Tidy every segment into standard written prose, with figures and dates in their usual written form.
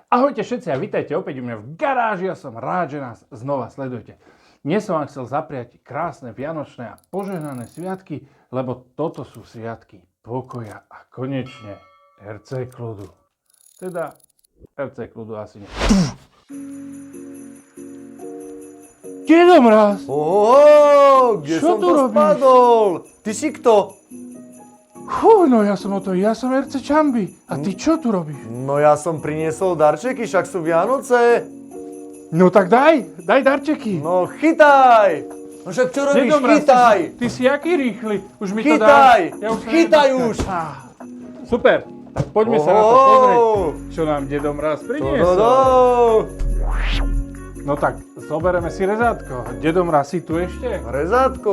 Ahojte všetci a vítajte opäť u mňa v garáži. Ja som rád, že nás znova sledujete. Dnes som vám chcel zapriať krásne vianočné a požehnané sviatky, lebo toto sú sviatky pokoja a konečne RC kľudu. Teda RC kľudu asi nie. Dedo Mráz! Kde Čo som tu to robíš? spadol? Ty si kto? No ja som RC Čambi. A ty čo tu robíš? No ja som priniesol darčeky, však sú Vianoce. No tak daj darčeky. No chytaj! No však čo robíš? Dedo Mráz, Chytaj! Ty si aký rýchly. Už mi to Chytaj! dá. Chytaj už! Super. Tak poďme sa na to pozrieť, čo nám Dedo Mráz priniesol. No tak, zoberieme si rezátko. Dedo Mráz, si tu ešte? Rezátko,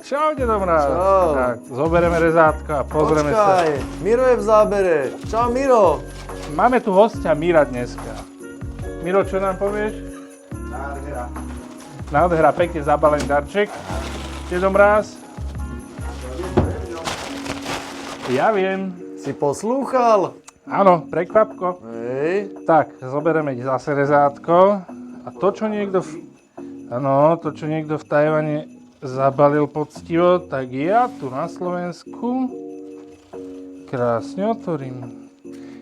Čau, Dedo Mráz. Čau. Tak, zoberieme rezátko a pozrieme sa. Počkaj, Miro je v zábere. Čau Miro. Máme tu hostia Mira dneska. Miro, čo nám povieš? Nádhera, pekne zabalený darček. Dedo Mráz. Ja viem. Si poslúchal? Áno, prekvapko. Hej. Tak, zoberieme zase rezátko. A to, čo niekto v Tajvane zabalil poctivo, tak ja tu na Slovensku krásne otvorím.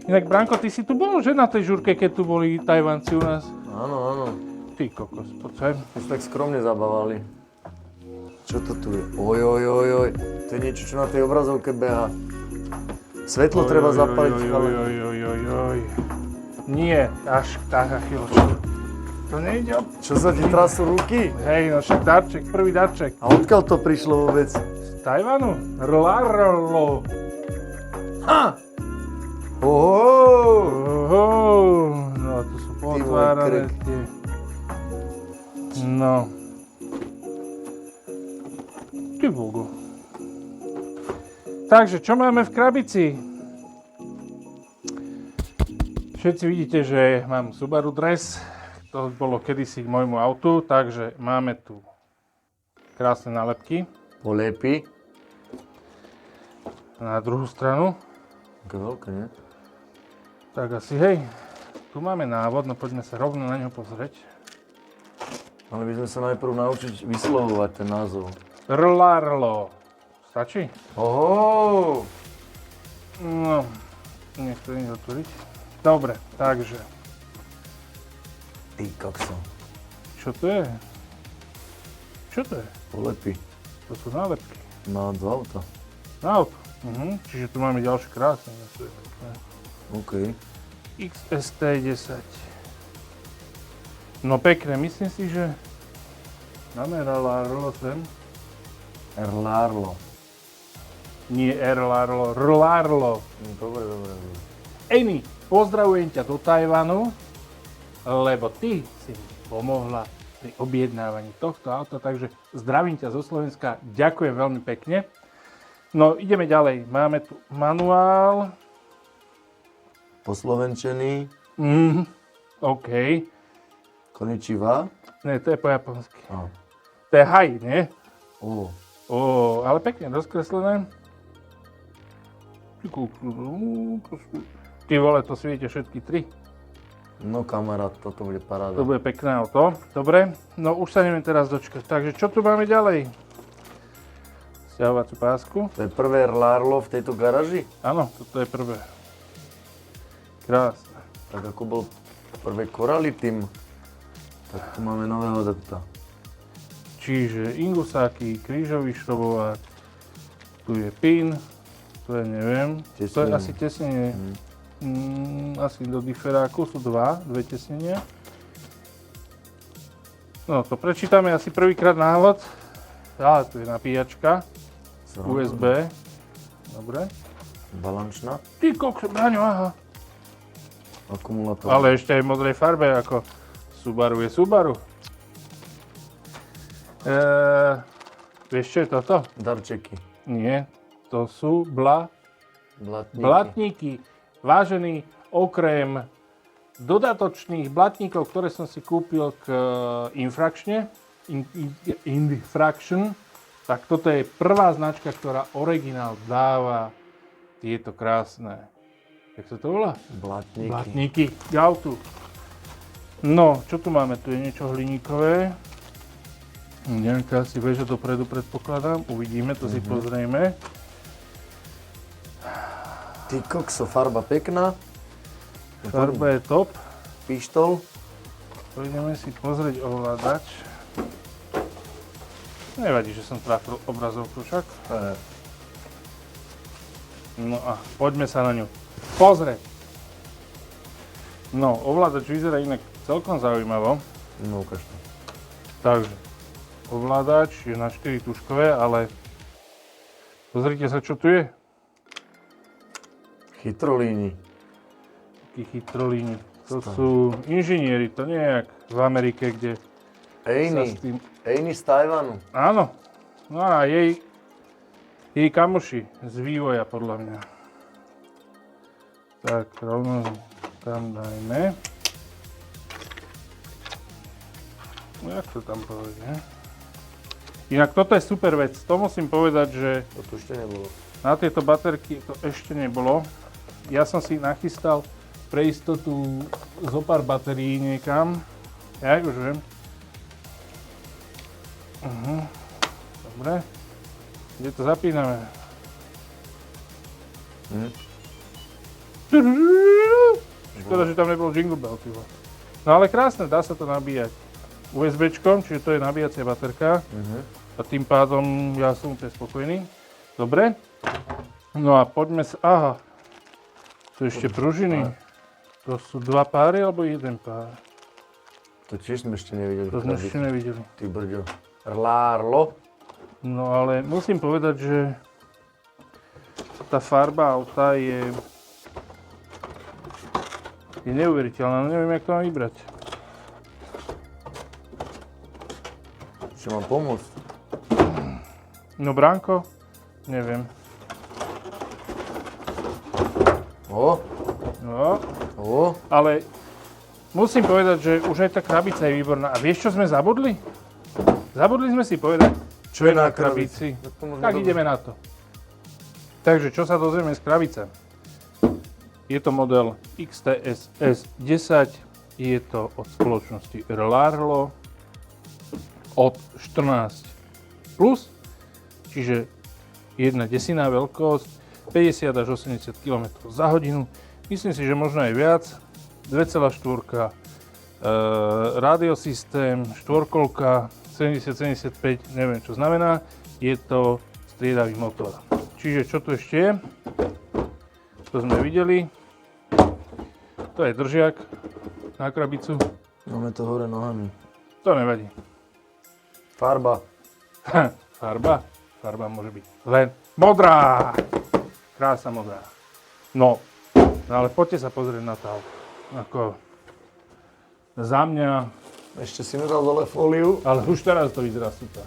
Inak, Branko, ty si tu bol, že na tej žurke, keď tu boli Tajvanci u nás? Áno. Ty kokos, poď sem. My sa tak skromne zabávali. Čo to tu je? Oj. To je niečo, čo na tej obrazovke beha. Svetlo treba zapaliť, ale... Oj. Nie, až taká chvíľočka. To nejde. Čo sa ti trasú ruky? Hej, no však darček, prvý darček. A odkiaľ to prišlo vôbec? Z Tajvanu? Rlarlo. Ha! Oho! No, tu sú potvárané tie. No. Ty bogu. Takže, čo máme v krabici? Všetci vidíte, že mám Subaru dres. To bolo kedysi k môjmu autu, takže máme tu krásne nálepky. Polepy. Na druhú stranu. Také veľké, nie? Tak asi, hej. Tu máme návod, no poďme sa rovno na ňo pozrieť. Mali by sme sa najprv naučiť vyslovovať ten názov. Rlarlo. Stačí? Oho! No, nechcem nič otvoriť. Dobre, takže. Ty kokso. Čo to je? Čo to je? Polepy. To sú nálepky. Na auto. Na auto. Čiže tu máme ďalšie krásne. OK. XST10. No pekné, myslím si, že namerala Rlo sem. Rlarlo. Nie Rlarlo, Rlarlo. Dobre. Amy, pozdravujem ťa do Tajvanu, lebo ty si mi pomohla pri objednávaní tohto auta, takže zdravím ťa zo Slovenska, ďakujem veľmi pekne. No, ideme ďalej, máme tu manuál. Poslovenčený. OK. Konnichiwa. Nie, to je po japonsky. Oh. To je haj, nie? Ale pekne rozkreslené. Ty vole, to si viete všetky tri. No kamarát, toto bude paráda. To bude pekné auto. Dobre, no už sa neviem teraz dočkať. Takže čo tu máme ďalej? Sťahovaciu pásku. To je prvé Rlarlo v tejto garáži? Áno, toto je prvé. Krásne. Tak ako bol prvé Corally Team, tak tu máme nového adepta. Čiže ingusáky, krížový šrobovák, tu je pin, to je neviem, to je asi tesnenie. Asi do diferáku sú dve tesnenia. No to prečítame asi prvýkrát návod. Tu je nabíjačka, USB, dobre. Balančná. Ty kokso, Braňo, aha. Akumulátor. Ale ešte aj v modrej farbe, ako Subaru je Subaru. Vieš, čo je toto? Darčeky. Nie, to sú Blatníky. blatníky. Vážený, okrem dodatočných blatníkov, ktoré som si kúpil k Infraction, tak toto je prvá značka, ktorá originál dáva tieto krásne Jak sa to volá? Blatníky. Blatníky k autu. No, čo tu máme? Tu je niečo hliníkové. Nejaká asi väža dopredu, predpokladám. Uvidíme, to si pozrieme. Ty kokso, farba pekná. Farba je top. Pištol. Poďme si pozrieť ovládač. Nevadí, že som trafil obrazovku však. No a poďme sa na ňu pozrieť. No, ovládač vyzerá inak celkom zaujímavo. No, ukáž to. Takže, ovládač je na 4 tužkové, ale pozrite sa, čo tu je. Chytrolíni. Takí chytrolíni. To sú inžinieri, to nie je jak v Amerike, kde sa s tým... Ejny z Tajvanu. Áno. No a jej kamoši z vývoja, podľa mňa. Tak, rovno tam dajme. No jak to tam povedne? Inak toto je super vec. To musím povedať, že To tu ešte nebolo. na tieto baterky to ešte nebolo. Ja som si nachystal pre istotu zo pár batérií niekam. Ja už viem. Dobre. Kde to zapíname? Škoda, že tam nebol Jingle Bell, tyvo. No ale krásne, dá sa to nabíjať USBčkom, čiže to je nabíjacia baterka. A tým pádom ja som úplne spokojný. Dobre. No a poďme sa... Aha. Tu ešte pružiny. To sú 2 páry alebo 1 pár? To tiež sme ešte nevideli. To sme ešte nevideli. Ty brďo. Rlárlo. No ale musím povedať, že tá farba auta je neuveriteľná. Neviem, jak to mám vybrať. Čo mám pomôcť? No bránko? Neviem. No, ale musím povedať, že už aj tá krabica je výborná. A vieš, čo sme zabudli? Zabudli sme si povedať, čo je na krabici. Tak ideme na to. Takže, čo sa dozvieme z krabice? Je to model XTS S10, je to od spoločnosti Rlárlo od 14 plus, čiže 1/10 veľkosť, 50 až 80 km za hodinu. Myslím si, že možno aj viac. 2,4 rádiosystém, štvorkolka, 70-75, neviem čo znamená. Je to striedavý motor. Čiže čo tu ešte je? To sme videli. To je držiak na krabicu. Máme to hore nohami. To nevadí. Farba. Farba? Farba môže byť len modrá. Krása modrá. No ale poďte sa pozrieť na to. Ako za mňa... Ešte si nedal dole fóliu. Ale už teraz to vyzerá super.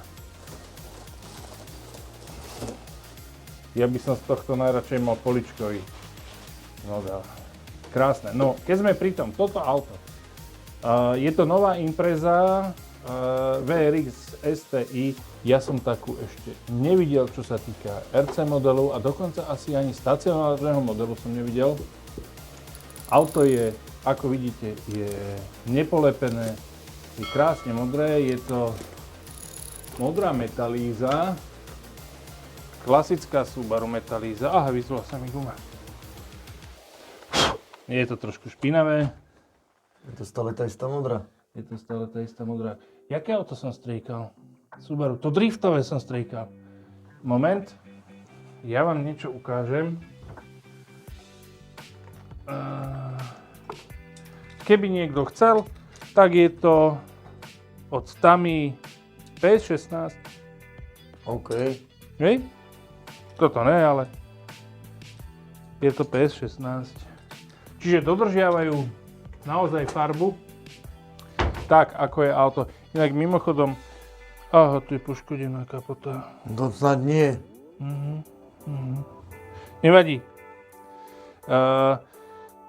Ja by som z tohto najradšej mal poličkový model. Krásne. No, keď sme pri tom, toto auto. Je to nová Impreza VRX STI. Ja som takú ešte nevidel, čo sa týka RC modelu a dokonca asi ani stacionárneho modelu som nevidel. Auto je, ako vidíte, je nepolepené, je krásne modré, je to modrá metalíza, klasická Subaru metalíza. Aha, vyzula sa mi guma. Je to trošku špinavé. Je to stále tá istá modrá. Je to stále tá istá modrá. Jaké auto som striekal? Subaru. To driftové som striekal. Moment. Ja vám niečo ukážem. Keby niekto chcel, tak je to od Tamiya PS16. OK. Hej? Toto ne, ale je to PS16. Čiže dodržiavajú naozaj farbu, tak ako je auto. Inak mimochodom, aha, tu je poškodená kapota. To snad nie. Nevadí.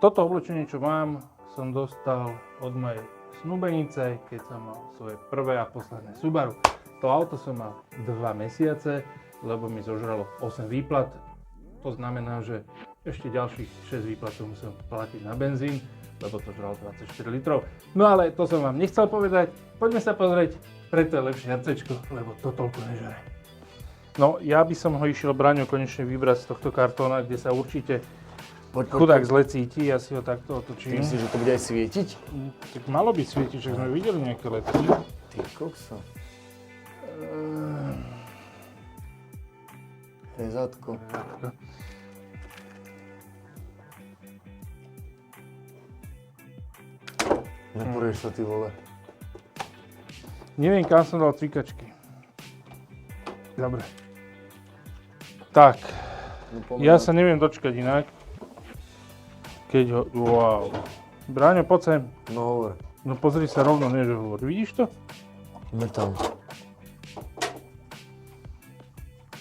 Toto oblečenie, čo mám, som dostal od mojej snúbenice, keď som mal svoje prvé a posledné Subaru. To auto som mal 2 mesiace, lebo mi zožralo 8 výplat. To znamená, že ešte ďalších 6 výplatov musel platiť na benzín, lebo to žralo 24 litrov. No ale to som vám nechcel povedať. Poďme sa pozrieť, preto je lepšie RCčko, lebo to toľko nežere. No, ja by som ho išiel, Braňo, konečne vybrať z tohto kartóna, kde sa určite chudák zle cíti. Ja si ho takto otočím. Ty myslíš, že to bude aj svietiť? Tak malo by svietiť, že sme videli nejaké letky. Ty kokso. Rezátko. Neporieš sa, ty vole. Neviem, kam som dal cvikačky. Dobre. Tak, ja sa neviem dočkať inak. Keď ho... Wow. Bráňo, poď sem. No hovor. No pozri sa rovno, nie že hovor. Vidíš to? Metal.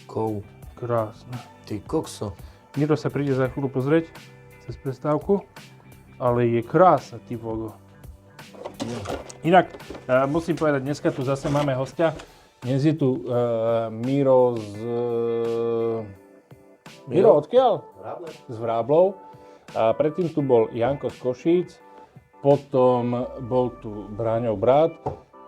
Kou. Krásne. Ty kokso. Miro sa príde za chvíľu pozrieť cez prestávku, ale je krásne, ty vogo. Inak, musím povedať, dneska tu zase máme hostia. Dnes je tu Miro z... Miro, odkiaľ? Z Vráblov. A predtým tu bol Janko z Košíc, potom bol tu Braňov brat.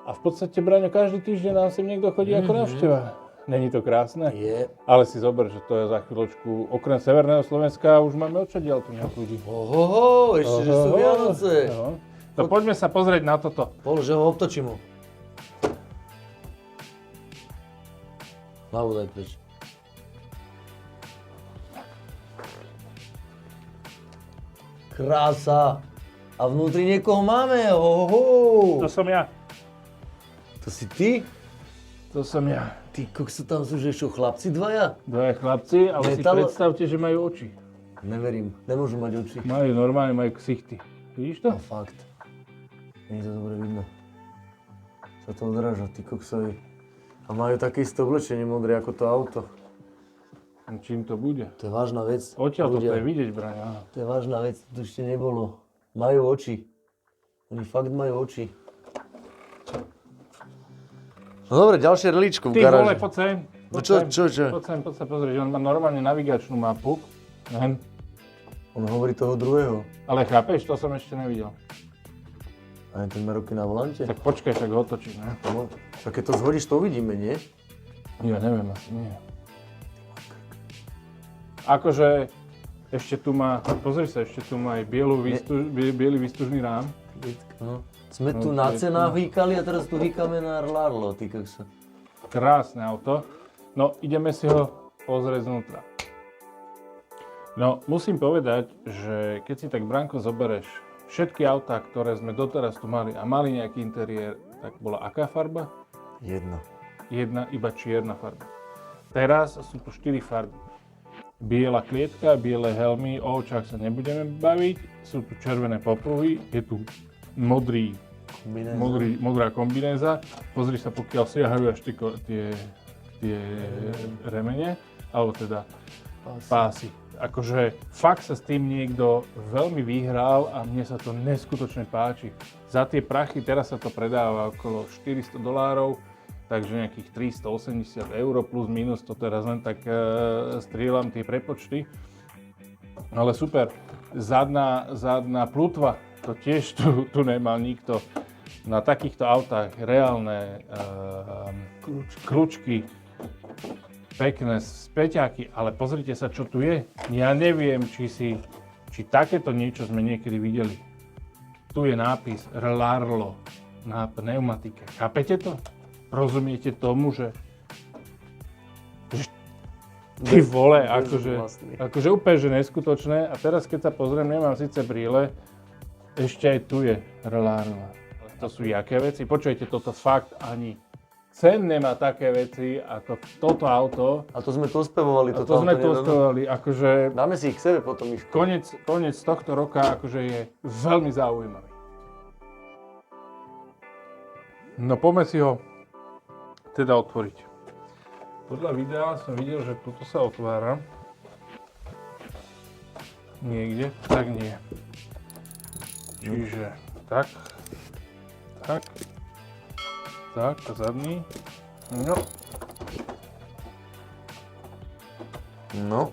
A v podstate, Braňo, každý týždeň nám sem niekto chodí ako návšteva. Není to krásne? Je. Ale si zober, že to je za chvíľočku, okrem Severného Slovenska, už máme odčadiaľ tu nejakú ľudí. Ohoho, ešte, že sú Vianoce. No. To poďme sa pozrieť na toto. Že ho obtočím ho. Hlavu daj preč. Krása. A vnútri niekoho máme, To som ja. To si ty? To som ja. Ty kokso, tam sú že čo, chlapci dvaja? Dvaja chlapci, ale si predstavte, že majú oči. Neverím, nemôžu mať oči. Majú normálne, majú ksichty. Vidíš to? No fakt. Nie je to dobre vidno. Sa to odráža, ty koksovi. A majú také isté oblečenie modré ako to auto. Čím to bude? To je vážna vec. Odtiaľ toto ľudia. je vidieť, Braňo. To je vážna vec, to ešte nebolo. Majú oči. Oni fakt majú oči. No dobre, ďalšie reličko v Ty garáži. vole, poď sem. No čo? Poď sa pozrieť, on má normálne navigačnú mapu. Len. On hovorí toho druhého. Ale chápeš, to som ešte nevidel. A ten má ruky na volante? Tak počkaj, tak ho otočím, ne? No, tak keď to zhodíš, to uvidíme, nie? Ja neviem, asi nie. Akože, ešte tu má, pozri sa, ešte tu má aj biely výstužný rám. No. Sme tu na cenách hýkali a teraz tu hýkame na Arlarlo, ty kokso. Krásne auto. No, ideme si ho pozrieť znútra. No, musím povedať, že keď si tak, Branko, zobereš všetky autá, ktoré sme doteraz tu mali a mali nejaký interiér, tak bola aká farba? Jedna, iba čierna farba. Teraz sú tu 4 farby. Biela klietka, biele helmy, o očách sa nebudeme baviť, sú tu červené popruhy, je tu modrá kombinéza. Pozri sa, pokiaľ siahajú až tie remene, alebo teda pásy. Akože fakt sa s tým niekto veľmi vyhral a mne sa to neskutočne páči. Za tie prachy teraz sa to predáva okolo $400, takže nejakých 380 € plus minus, to teraz len tak strieľam tie prepočty. Ale super, zadná plutva, to tiež tu nemal nikto. Na takýchto autách reálne kľúčky, pekné späťáky, ale pozrite sa, čo tu je. Ja neviem, či takéto niečo sme niekedy videli. Tu je nápis Relarlo na pneumatike. Chápete to? Rozumiete tomu, že ty vole, akože úplne že neskutočné. A teraz, keď sa pozriem, nemám síce brýle, ešte aj tu je Relarlo. To sú jaké veci? Počujete, toto fakt ani Sen nemá také veci ako toto auto. A to sme to ospevovali. A to sme to ospevovali, akože... Dáme si ich k sebe potom, Miško. Koniec tohto roka akože je veľmi zaujímavý. No poďme si ho teda otvoriť. Podľa videa som videl, že tuto sa otvára. Niekde, tak nie. Čiže tak. Tak, a zadný. No.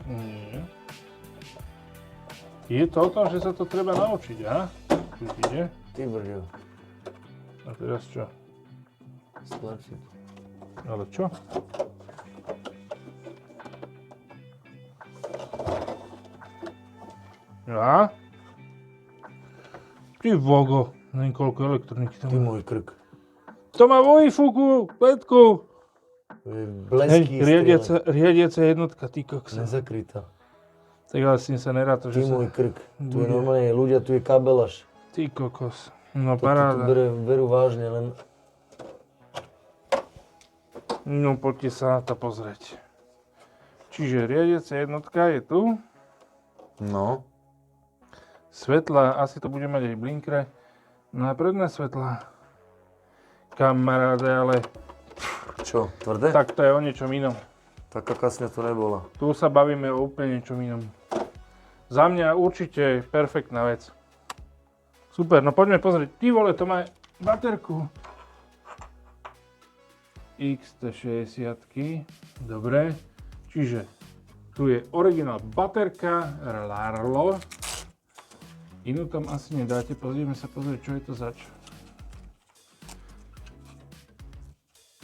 Nie. Je to o tom, že sa to treba naučiť, aha? Tu ide. Ty brďo. A teraz čo? Stlačiť. Ale čo? Ja? Ty vogo, neviem koľko elektroniky Ty tam má. môj krk. To má vo výfuku, Petku! To je Hej, bleský riadiaca jednotka, ty koksa. Nezakrytá. Tak ale s tým sa neráta, Ty že sa... môj krk. Tu je bude. normálne ľudia, tu je kabelaž. Ty kokos. No To tu paráda. berú vážne, len... No poďte sa na to pozrieť. Čiže riadiaca jednotka je tu. No. Svetla, asi to bude mať aj v blinkre. No a predné svetla. Kamaráde, ale Čo, tvrdé? tak to je o niečom inom. Taká kasňa to nebola. Tu sa bavíme o úplne niečom inom. Za mňa určite perfektná vec. Super, no poďme pozrieť. Ty vole, to má baterku. X60. Dobre. Čiže tu je originál baterka Larlo. Inú tam asi nedáte. Pozrieme sa pozrieť, čo je to zač.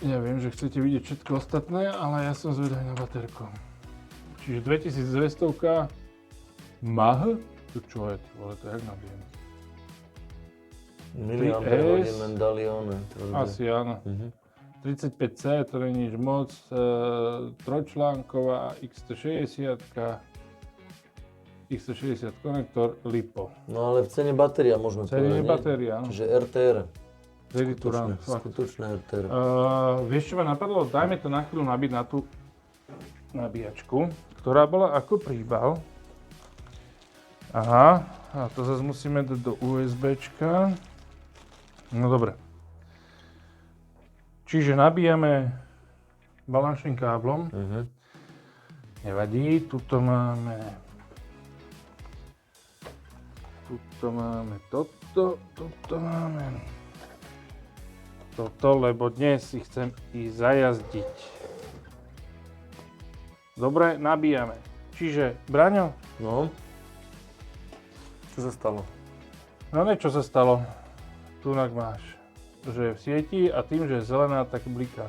Ja viem, že chcete vidieť všetko ostatné, ale ja som zvedavý na baterku. Čiže 2200 mAh? To čo je? Vole, to jak nabijem? Miliampere hodín len dali one. tvrdé. Asi áno. 35C, to nie je nič moc. Trojčlánková X160, X160 konektor LiPo. No ale v cene batéria môžeme Cene povedať, nie? batéria, áno. Čiže RTR. Ready to run, fakt. Skutočné RTR. Vieš čo ma napadlo? Dajme to na chvíľu nabiť na tú nabíjačku, ktorá bola ako príbal. Aha, a to zase musíme dať do USBčka. No dobre. Čiže nabíjame balančným káblom. Nevadí, tuto máme toto máme toto, lebo dnes si chcem ísť zajazdiť. Dobre, nabíjame. Čiže, Braňo, No. Čo sa stalo? no ne, čo sa stalo? Tunak máš, že je v sieti a tým, že je zelená, tak bliká.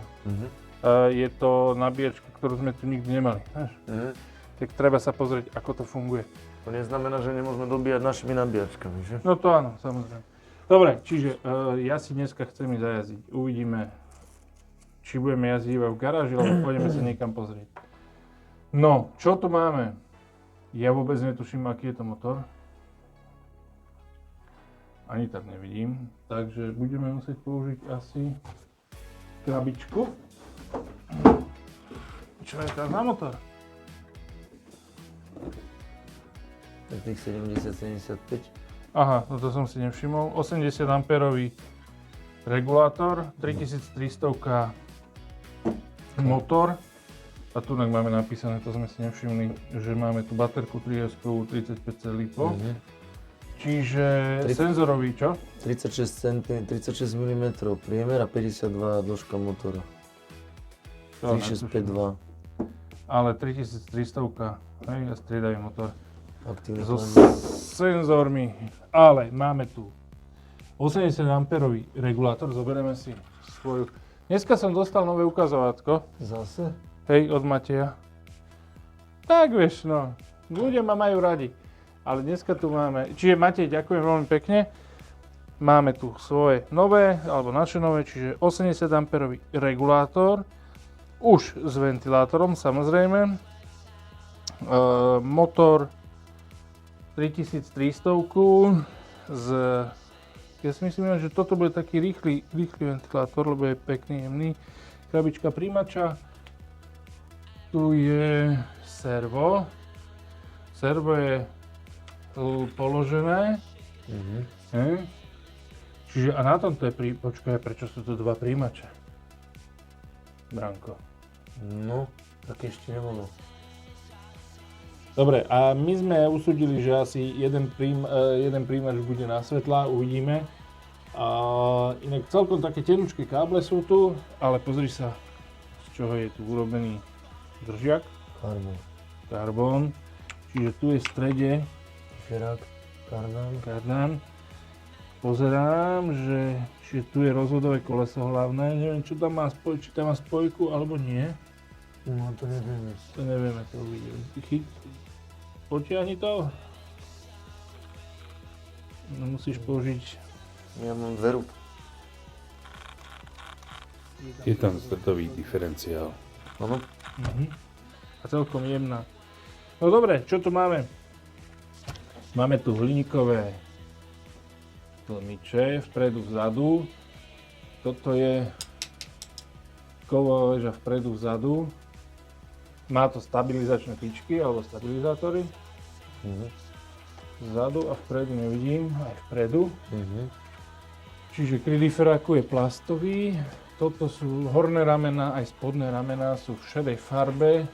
Je to nabíjačka, ktorú sme tu nikdy nemali. Vieš? Tak treba sa pozrieť, ako to funguje. To neznamená, že nemôžeme dobíjať našimi nabíjačkami, že? No to áno, samozrejme. Dobre, čiže ja si dneska chcem ísť zajazdiť. Uvidíme, či budeme jazdiť iba v garáži, alebo pôjdeme sa niekam pozrieť. No, čo tu máme? Ja vôbec netuším, aký je to motor. Ani tak nevidím. Takže budeme musieť použiť asi krabičku. Čo je teraz na motor? Tých 70-75. Aha, no to som si nevšimol. 80 amperový regulátor, 3300 motor. A tu máme napísané, to sme si nevšimli, že máme tu baterku 3S-kovú 35C LiPo. Čiže senzorový, čo? 36 mm priemer a 52 dĺžka motora. 3652. Ale 3300, hej, a striedavý motor. Aktívny So chladík. senzormi, ale máme tu 80 amperový regulátor, zoberieme si svoju. Dneska som dostal nové ukazovátko, Zase? hej, od Mateja. Tak vieš, no, ľudia ma majú radi, ale dneska tu máme, čiže Matej, ďakujem veľmi pekne. Máme tu svoje nové, alebo naše nové, čiže 80 amperový regulátor, už s ventilátorom samozrejme. Motor 3300 z... Ja si myslím, že toto bude taký rýchly ventilátor, lebo je pekný, jemný. Krabička príjimača. Tu je servo. Servo je položené. Čiže a na tomto je počkaj, prečo sú tu dva príjimače? Branko. No, tak ešte nebolo. Dobre, a my sme usúdili, že asi jeden príjimač bude na svetla, uvidíme. Inak celkom také tenučké káble sú tu, ale pozri sa, z čoho je tu urobený držiak. karbón. Čiže tu je v strede Širák, kardan. kardan. Pozerám, že čiže tu je rozvodové koleso hlavné. Neviem, čo tam má či tam má spojku alebo nie. No to nevieme. To nevieme, to uvidíme. Potiahni to. No, musíš použiť. Ja mám dve ruky. Je tam stredový diferenciál. Áno. A celkom jemná. No dobre, čo tu máme? Máme tu hliníkové tlmiče, vpredu, vzadu. Toto je kovová väža vpredu, vzadu. Má to stabilizačné tyčky alebo stabilizátory. Vzadu a vpredu nevidím, aj vpredu. Čiže kryt diferáku je plastový. Toto sú horné ramená, aj spodné ramená sú v šedej farbe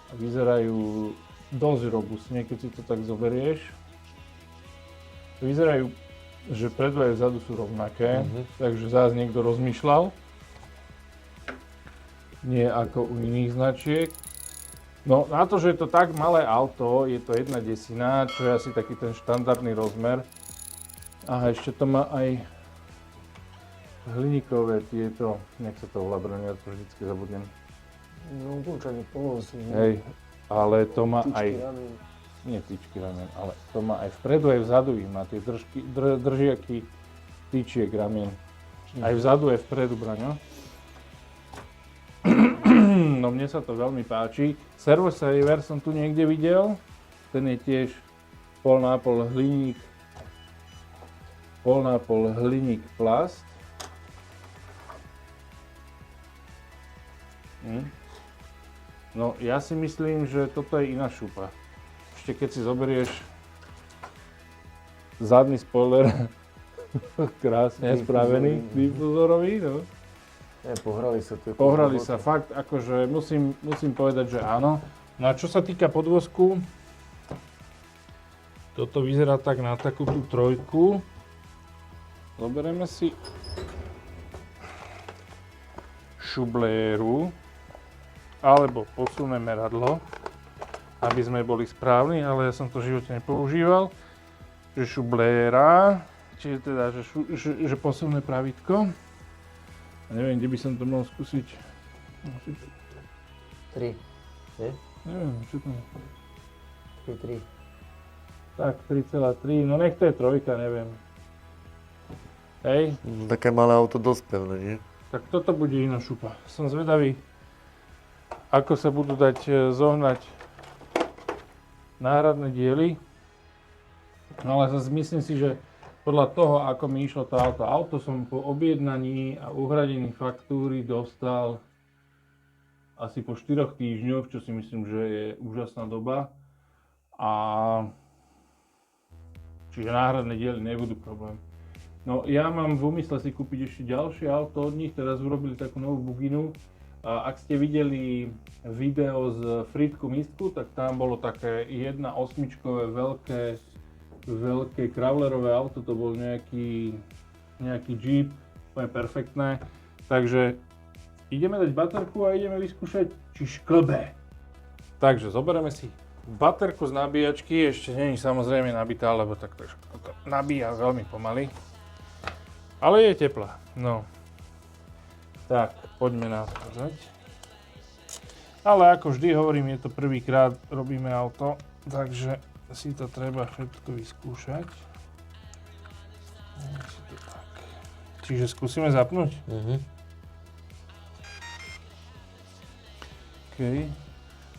a vyzerajú dosť robustne, keď si to tak zoberieš. Vyzerajú, že predu aj vzadu sú rovnaké, takže zás niekto rozmýšľal. Nie ako u iných značiek. No na to, že je to tak malé auto, je to 1/10, čo je asi taký ten štandardný rozmer. A ešte to má aj hliníkové tieto, nech sa to volá, ja to vždycky zabudnem. No určite polosy. Hej, ale to má aj, ramen. nie tyčky ramen, ale to má aj vpredu, aj vzadu ich má tie držiaky tyčiek ramien. Aj vzadu, aj vpredu, Braňo. No mne sa to veľmi páči. Servo saver som tu niekde videl, ten je tiež pol na pol hliník plast. No ja si myslím, že toto je iná šupa. Ešte keď si zoberieš zadný spoiler, krásne spravený, difuzorový, no. Pohrali sa tu. Pohrali sa, fakt, akože musím povedať, že áno. No a čo sa týka podvozku, toto vyzerá tak na takú tú trojku. Zoberieme si šubléru, alebo posunné meradlo, aby sme boli správni, ale ja som to v živote nepoužíval. Že šubléra, čiže teda, že posunné pravítko. A neviem, kde by som to mohol skúsiť. 3. Je? Neviem, čo tam je. 3. Tak, 3,3, no nech to je trojka, neviem. Hej, Také malé auto dosť pevné, nie? tak toto bude iná šupa. Som zvedavý, ako sa budú dať zohnať náhradné diely. No ale zase myslím si, že podľa toho, ako mi išlo to auto som po objednaní a uhradení faktúry dostal asi po 4 týždňoch, čo si myslím, že je úžasná doba. A čiže náhradné diely nebudú problém. No ja mám v úmysle si kúpiť ešte ďalšie auto od nich, teraz urobili takú novú buginu. A ak ste videli video z Frýdku Místku, tak tam bolo také 1.8-čkové veľké kravlerové auto, to bol nejaký Jeep, úplne perfektné. Takže ideme dať baterku a ideme vyskúšať, či šklbe. Takže zoberieme si baterku z nabíjačky, ešte nie je samozrejme nabitá, lebo tak to nabíja veľmi pomaly. Ale je teplá, no. Tak, poďme na to pozrieť. Ale ako vždy hovorím, je to prvýkrát robíme auto, takže si to treba všetko vyskúšať. Čiže skúsime zapnúť? OK.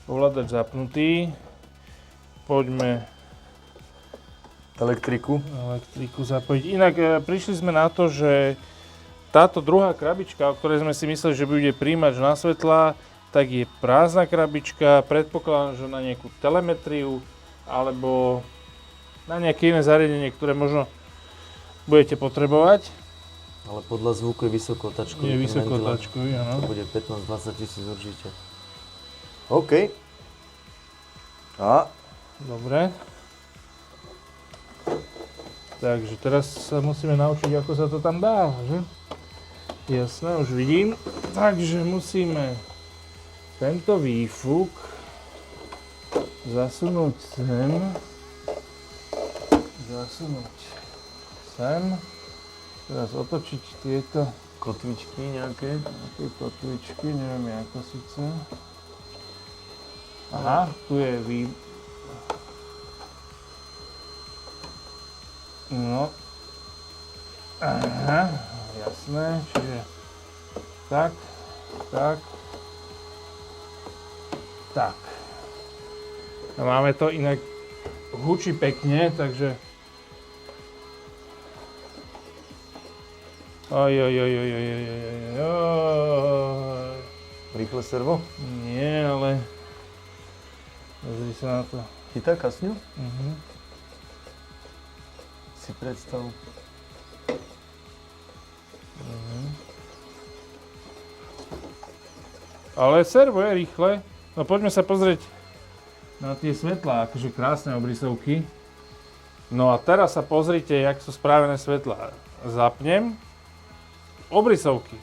Ovládač zapnutý. Poďme elektriku zapojiť. Inak prišli sme na to, že táto druhá krabička, o ktorej sme si mysleli, že bude príjimač na svetla, tak je prázdna krabička. Predpokladám, že na nejakú telemetriu alebo na nejaké iné zariadenie, ktoré možno budete potrebovať. Ale podľa zvuku je vysokotačkový. Je vysokotačkový, áno. To bude 15-20 tisíc určite. OK. A? Dobre. Takže teraz sa musíme naučiť, ako sa to tam dáva, že? Jasné, už vidím. Takže musíme tento výfuk zasunúť sem. Zasunúť sem. Teraz otočiť tieto Kotvičky nejaké. také kotvičky, neviem ako síce. Aha, tu je No. Aha, jasné, čiže tak. No máme to inak hučí pekne, takže oj. Rýchle servo. Nie, ale pozri sa na to. Chytá kasňu? Mhm. Si predstav. Ale servo je rýchle. No poďme sa pozrieť na tie svetlá, akože krásne obrysovky. No a teraz sa pozrite, jak sú spravené svetlá. Zapnem. Obrysovky.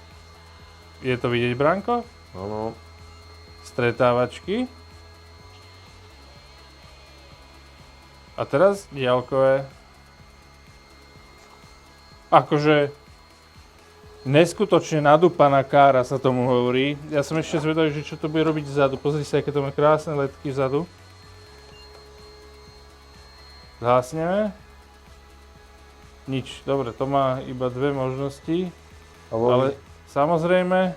Je to vidieť, Branko? Áno. Stretávačky. A teraz diaľkové. Akože neskutočne nadúpaná kára sa tomu hovorí. Ja som ešte zvedavý, že čo to bude robiť vzadu. Pozri sa, aké to má krásne ledky vzadu. Zhasneme. Nič, dobre, to má iba dve možnosti. Ale samozrejme,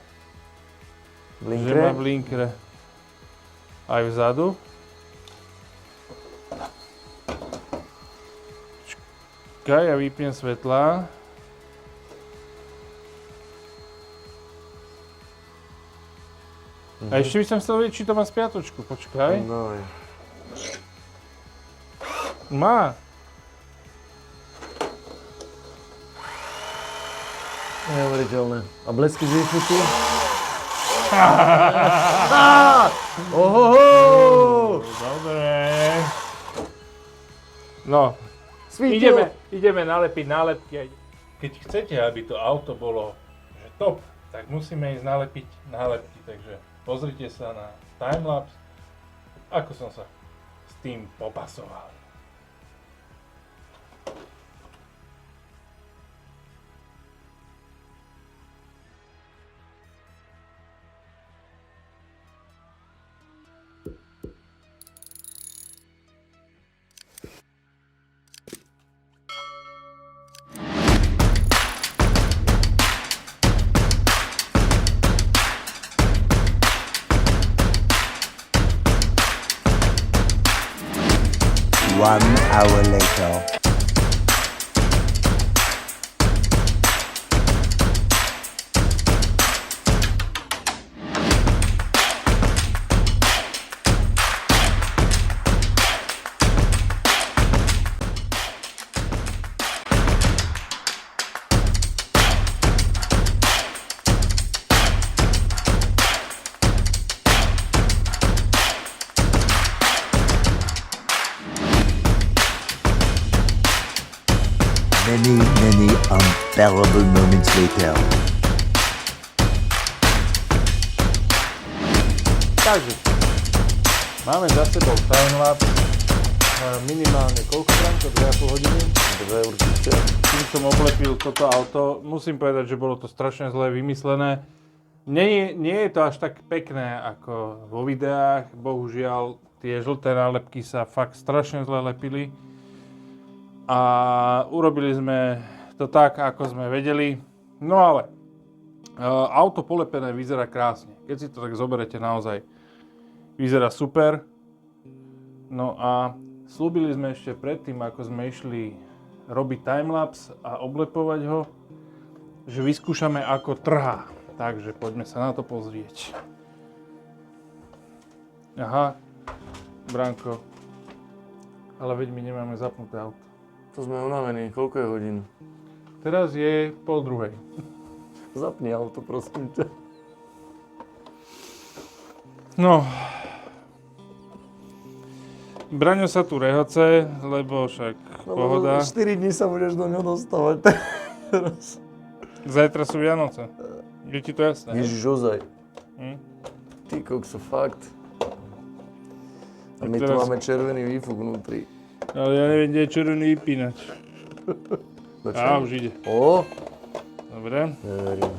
že má blinkre aj vzadu. Čakaj, ja vypnem svetlá. A ešte by som chcel vedieť, či to má spiatočku. Počkaj. No. Má. Neuveriteľné. A blesky z výfutu? Ohoho! Dobre. No, Svítil. ideme nalepiť nálepky. Keď chcete, aby to auto bolo že top, tak musíme ísť nalepiť nálepky. Takže pozrite sa na timelapse, ako som sa s tým popasoval. One hour later. Many unbearable moments later. Takže, máme za sebou timelapse. Minimálne koľko, Branko? 2,5 hodiny? 2 určite. Tým som oblepil toto auto. Musím povedať, že bolo to strašne zle vymyslené. Nie je to až tak pekné ako vo videách. Bohužiaľ, tie žlté nálepky sa fakt strašne zle lepili. A urobili sme to tak, ako sme vedeli. No ale, auto polepené vyzerá krásne. Keď si to tak zoberete, naozaj vyzerá super. No a slúbili sme ešte predtým, ako sme išli robiť timelapse a oblepovať ho, že vyskúšame, ako trhá. Takže poďme sa na to pozrieť. Aha, Branko, ale veď my nemáme zapnuté auto. To sme unavení. Koľko je hodín? Teraz je 1:30. Zapni auto, prosím ťa. No. Braňo sa tu rehoce, lebo však pohoda. 4 dní sa budeš do ňoho dostávať. Teraz. Zajtra sú Vianoce. Je ti to jasné? Ježiš, ozaj. Hm? Ty kokso, fakt. A my tu teraz- máme červený výfuk vnútri. Ale ja neviem, kde je červený vypínač. Už ide. O, Dobre. neverím.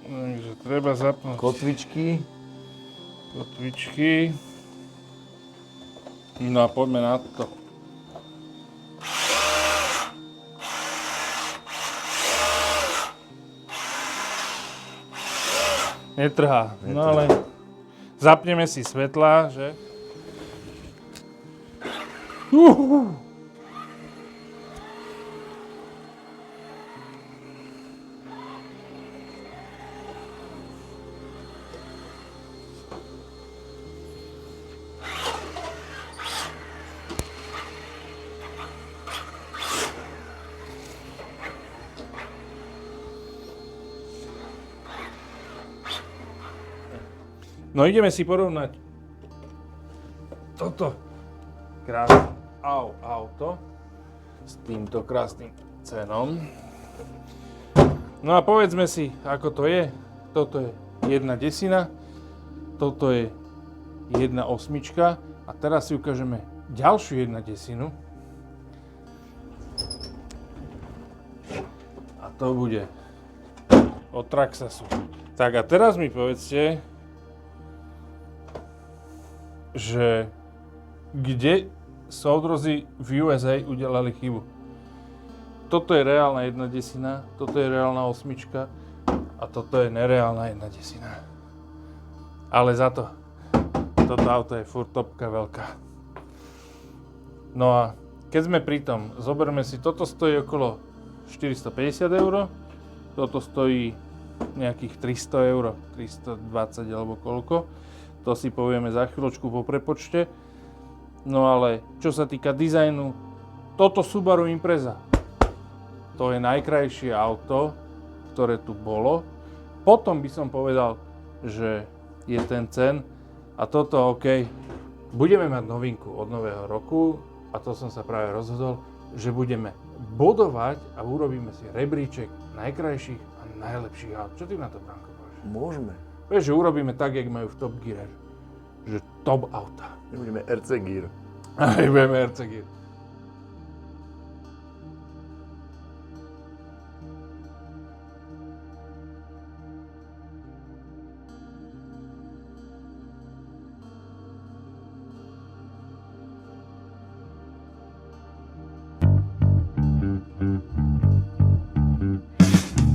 Takže treba zapnúť Kotvičky. kotvičky. No a poďme na to. Netrhá. No ale zapneme si svetlá, že? No ideme si porovnať toto krásne auto s týmto krásnym cenom. No a povedzme si, ako to je. Toto je 1/10, toto je 1/8 a teraz si ukážeme ďalšiu 1/10. A to bude od Traxasu. Tak a teraz mi povedzte, že kde soudrozi v USA udelali chybu. Toto je reálna 1/10, toto je reálna 8 a toto je nereálna 1/10. Ale za to, toto auto je furt topka veľká. No a keď sme pri tom, zoberme si, toto stojí okolo 450 €, toto stojí nejakých 300 €, 320 alebo koľko. To si povieme za chvíľočku po prepočte. No ale čo sa týka dizajnu, toto Subaru Impreza. To je najkrajšie auto, ktoré tu bolo. Potom by som povedal, že je ten cen a toto OK. Budeme mať novinku od nového roku a to som sa práve rozhodol, že budeme bodovať a urobíme si rebríček najkrajších a najlepších aut. Čo ty na to, Branko, povieš? Môžeme. Vieš, že urobíme tak, jak majú v Top Gear, že top auta. My budeme RC Gear. Aj budeme RC Gear.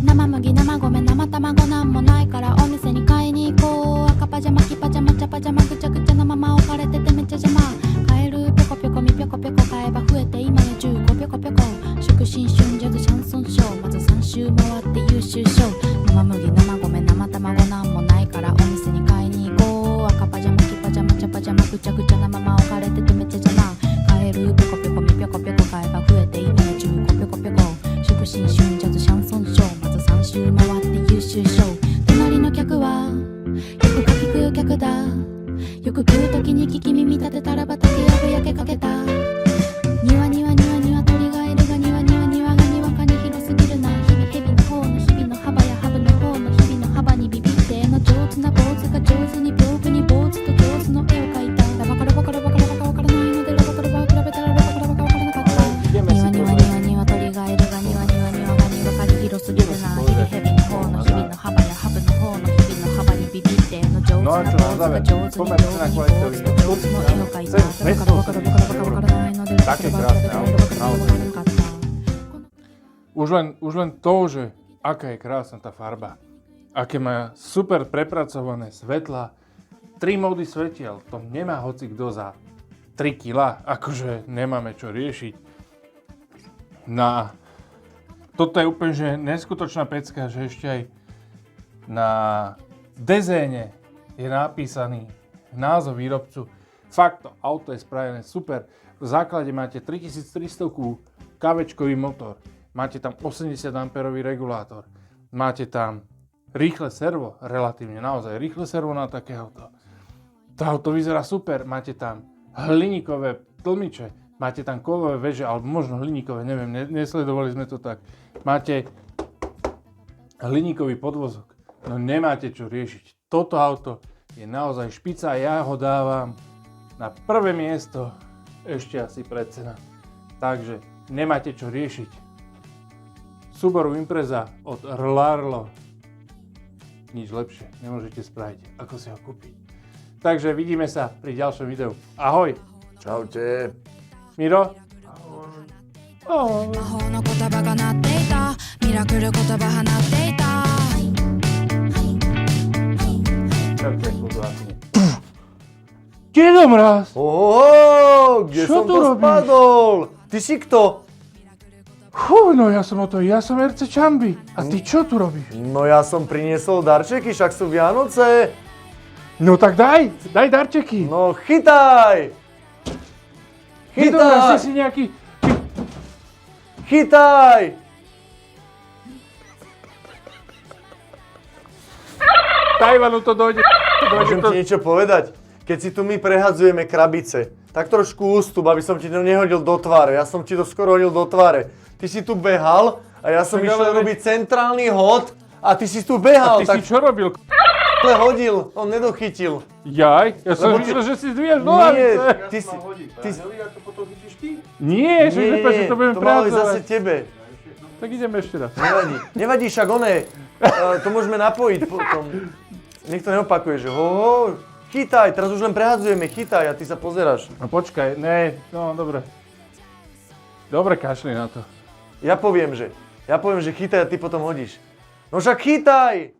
生麦生米生卵なんもないからお店に買いに行こう。赤パジャマ黄パジャマ茶パジャマぐちゃぐちゃなまま置かれててめっちゃ邪魔。買えるぴょこぴょこみぴょこぴょこ買えば増えて今や15ぴょこぴょこ。祝新春ジャズシャンソンショーまず3周回って優秀賞。生麦生米生卵なんもないからお店に買いに行こう。赤パジャマ黄パジャマ茶パジャマぐちゃぐちゃなまま置かれててめっちゃ邪魔。買えるぴょこぴょこみぴょこぴょこ買えば増えて今や15ぴょこぴょこ。祝新春ジャズシャンソンショーまず3周回って優秀賞。隣の客はよくかき食う客だ。よく食う時に聞き耳立てたら畑やぶ焼けかけた。庭庭庭庭鳥がいるが庭庭庭がにわかに広すぎるな。日々蛇の方の日々の幅やハブの方の日々の幅にビビっての上手な坊主が上手に屏風に坊主と上手の絵を描いた。ラバカラバカラバカラバカわからないのでラバカラバ比べたらラバカラバカわからなかった。庭庭庭庭鳥がいるが庭庭庭がにわかに広すぎるな。日々蛇の方の日々の幅やハブの方の日々の幅にビビっての上手な坊主が上手に屏風に坊主と上手の絵を描いた。ラバカラバカラバカラバカわからないのでラバカラバ比べたらラバカラバわからなかった。Už len to, že aká je krásna tá farba. Aké má super prepracované svetla. 3 módy svetiel. To nemá hoci kto za 3 kg. Akože nemáme čo riešiť. Toto je úplne že neskutočná pecka, že ešte aj na dezéne je napísaný názov výrobcu. Fakt, to auto je spravené super. V základe máte 3300 kávečkový motor. Máte tam 80 A regulátor. Máte tam rýchle servo, relatívne naozaj rýchle servo na také auto. To auto vyzerá super. Máte tam hliníkové tlmiče. Máte tam kovové veže, alebo možno hliníkové, neviem, nesledovali sme to tak. Máte hliníkový podvozok. No nemáte čo riešiť. Toto auto je naozaj špica a ja ho dávam na prvé miesto ešte asi predcena. Takže nemáte čo riešiť. Subaru Impreza od Rlarlo. Nič lepšie nemôžete spraviť, ako si ho kúpiť. Takže vidíme sa pri ďalšom videu. Ahoj! Čaute. Miro? 魔法の言葉が鳴っていたミラクル言葉放っていた Dedo Mraz! Oho, kde Čo som tu to robíš? spadol? Ty si kto? No ja som RC Čambi. A ty čo tu robíš? No ja som priniesol darčeky, však sú Vianoce. No tak daj darčeky. No chytaj! Dedo Mraz, Chytaj! si nejaký... Chytaj! Tajvanu to dojde. Môžem ti niečo povedať? Keď si tu my prehadzujeme krabice, tak trošku ústup, aby som ti to nehodil do tváre. Ja som ti to skoro hodil do tváre. Ty si tu behal a ja som Tak išiel ale- robiť centrálny hod a ty si tu behal, Ty tak si čo robil? hodil, on nedochytil. Jaj? Ja som Lebo myslel, že si zdvíjaš Nie, nohavice. ty si... Nie, že prepáč, že to budeme to malo ísť zase prácovať. tebe. Tak ideme ešte raz. Nevadí, však oné, to môžeme napojiť potom. Niekto neopakuje, že chytaj, teraz už len prehadzujeme, chytaj a ty sa pozeráš. No počkaj, no dobre. Dobre, kašli na to. Ja poviem, že chytaj a ty potom hodíš. No však chytaj!